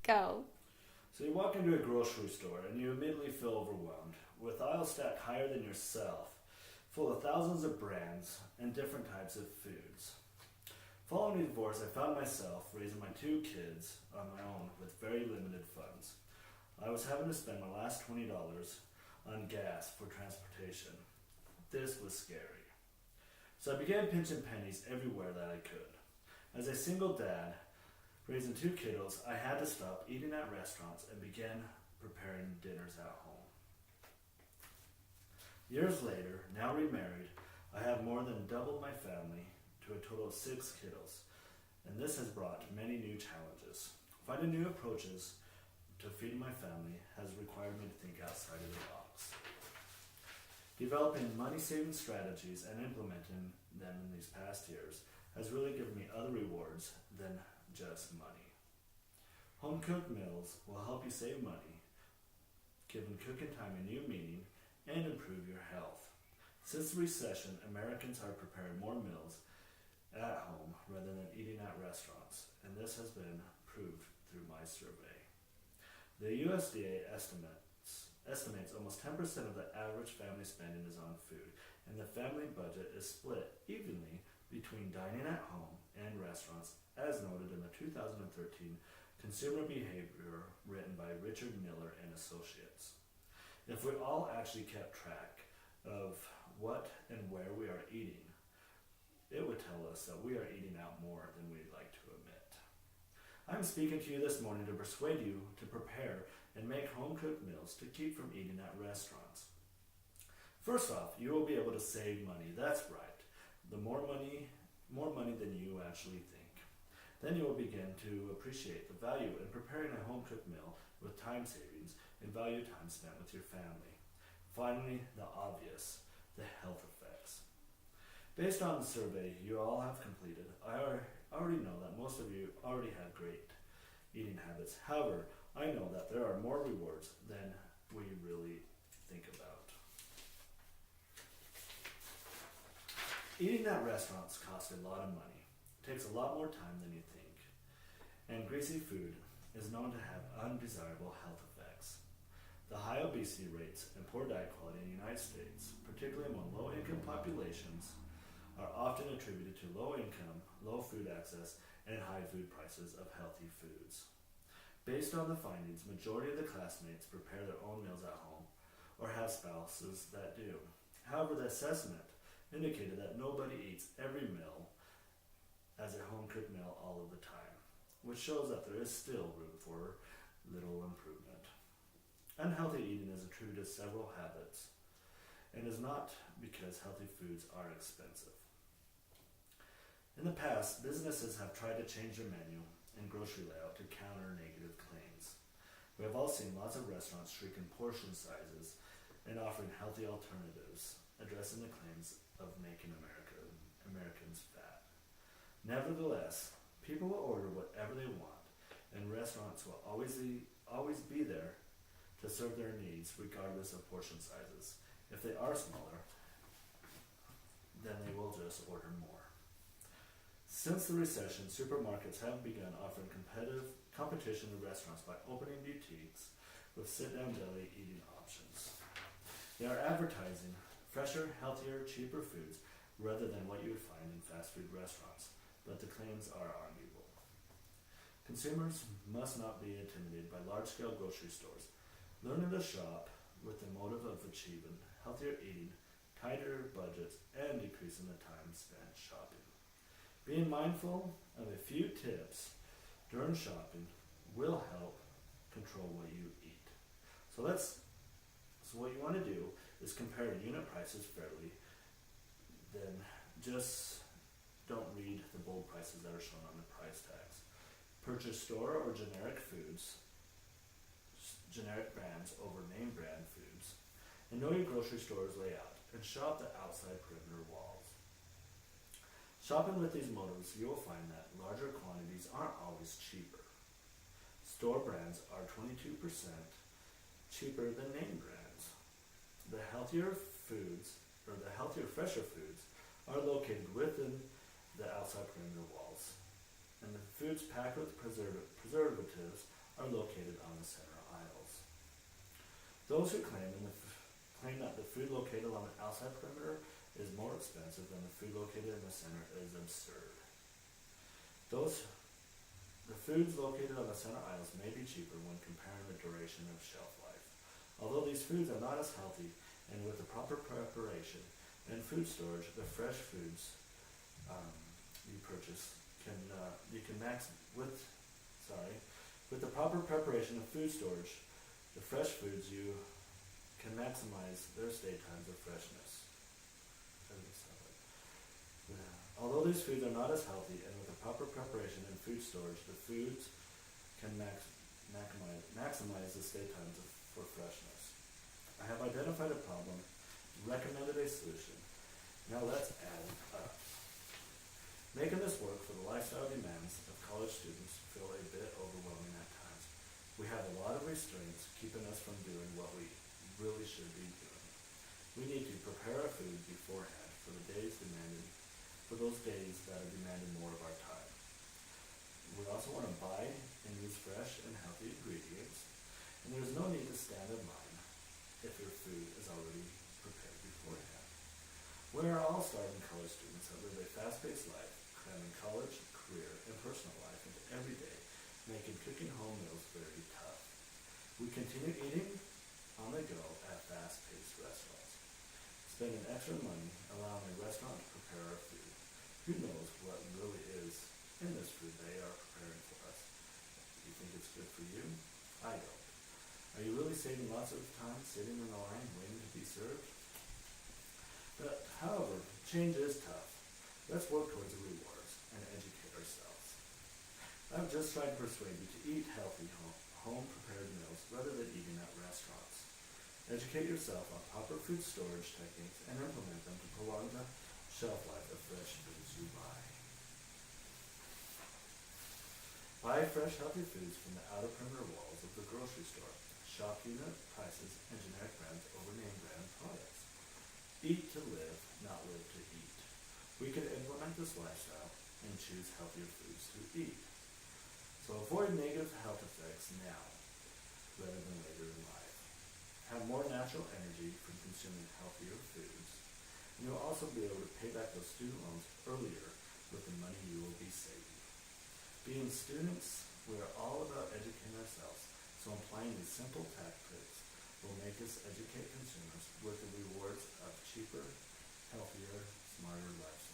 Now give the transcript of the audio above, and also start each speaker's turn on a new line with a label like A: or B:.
A: Go.
B: So you walk into a grocery store and you immediately feel overwhelmed, with aisles stacked higher than yourself, full of thousands of brands and different types of foods. Following a divorce, I found myself raising my two kids on my own with very limited funds. I was having to spend my last $20 on gas for transportation. This was scary. So I began pinching pennies everywhere that I could. As a single dad, raising two kiddos, I had to stop eating at restaurants and began preparing dinners at home. Years later, now remarried, I have more than doubled my family to a total of 6 kiddos, and this has brought many new challenges. Finding new approaches to feeding my family has required me to think outside of the box. Developing money-saving strategies and implementing them in these past years has really given me other rewards than just money. Home-cooked meals will help you save money, giving cooking time a new meaning, and improve your health. Since the recession, Americans are preparing more meals at home rather than eating at restaurants, and this has been proved through my survey. The USDA estimates almost 10% of the average family spending is on food, and the family budget is split evenly between dining at home and restaurants, as noted in the 2013 Consumer Behavior written by Richard Miller and Associates. If we all actually kept track of what and where we are eating, it would tell us that we are eating out more than we'd like to admit. I'm speaking to you this morning to persuade you to prepare and make home-cooked meals to keep from eating at restaurants. First off, you will be able to save money. That's right. The more money than you actually think. Then you will begin to appreciate the value in preparing a home-cooked meal with time savings and value time spent with your family. Finally, the obvious, the health effects. Based on the survey you all have completed, I already know that most of you already have great eating habits. However, I know that there are more rewards than we really think about. Eating at restaurants costs a lot of money, takes a lot more time than you think, and greasy food is known to have undesirable health effects. The high obesity rates and poor diet quality in the United States, particularly among low-income populations, are often attributed to low income, low food access, and high food prices of healthy foods. Based on the findings, majority of the classmates prepare their own meals at home or have spouses that do. However, the assessment indicated that nobody eats every meal as a home-cooked meal all of the time, which shows that there is still room for little improvement. Unhealthy eating is attributed to several habits and is not because healthy foods are expensive. In the past, businesses have tried to change their menu and grocery layout to counter negative claims. We have all seen lots of restaurants shrinking portion sizes and offering healthy alternatives, addressing the claims of making Americans fat. Nevertheless, people will order whatever they want, and restaurants will always be there to serve their needs regardless of portion sizes. If they are smaller, then they will just order more. Since the recession, supermarkets have begun offering competition to restaurants by opening boutiques with sit-down deli eating options. They are advertising fresher, healthier, cheaper foods rather than what you would find in fast food restaurants, but the claims are arguable. Consumers must not be intimidated by large-scale grocery stores. Learning to shop with the motive of achieving healthier eating, tighter budgets, and decreasing the time spent shopping. Being mindful of a few tips during shopping will help control what you eat. So what you want to do is compare unit prices fairly. Then just don't read the bold prices that are shown on the price tags. Purchase store or generic foods, generic brands over name brand foods, and know your grocery store's layout, and shop the outside perimeter walls. Shopping with these motives, you will find that larger quantities aren't always cheaper. Store brands are 22% cheaper than name brands. The healthier, fresher foods are located within the outside perimeter walls, and the foods packed with preservatives are located Those who claim that the food located on the outside perimeter is more expensive than the food located in the center is absurd. The foods located on the center aisles may be cheaper when comparing the duration of shelf life. Although these foods are not as healthy, and with the proper preparation and food storage, the fresh foods you purchase with the proper preparation and food storage, the fresh foods you can maximize their stay times of freshness. Although these foods are not as healthy, and with the proper preparation and food storage, the foods can maximize the stay times for freshness. I have identified a problem, recommended a solution. Now let's add it up. Making this work for the lifestyle demands of college students feel a bit overwhelming at times. We have a lot of restraints keeping us from doing what we really should be doing. We need to prepare our food beforehand for those days that are demanding more of our time. We also want to buy and use fresh and healthy ingredients, and there's no need to stand in line if your food is already prepared beforehand. We are all starving college students that live a fast-paced life, cramming college, career, and personal life into every day, making cooking home meals very tough. We continue eating on the go at fast-paced restaurants, spending extra money allowing a restaurant to prepare our food. Who knows what really is in this food they are preparing for us? You think it's good for you? I don't. Are you really saving lots of time sitting in the line waiting to be served? But, however, change is tough. Let's work towards the rewards and educate ourselves. I've just tried to persuade you to eat healthy home-prepared meals rather than eating at restaurants. Educate yourself on proper food storage techniques and implement them to prolong the shelf life of fresh foods you buy. Buy fresh, healthy foods from the outer perimeter walls of the grocery store. Shop unit prices and generic brands over name brand products. Eat to live, not live to eat. We can implement this lifestyle and choose healthier foods to eat. So avoid negative health effects now rather than later in life. Have more natural energy from consuming healthier foods. And you'll also be able to pay back those student loans earlier with the money you will be saving. Being students, we are all about educating ourselves, so applying these simple tactics will make us educate consumers with the rewards of cheaper, healthier, smarter lifestyle.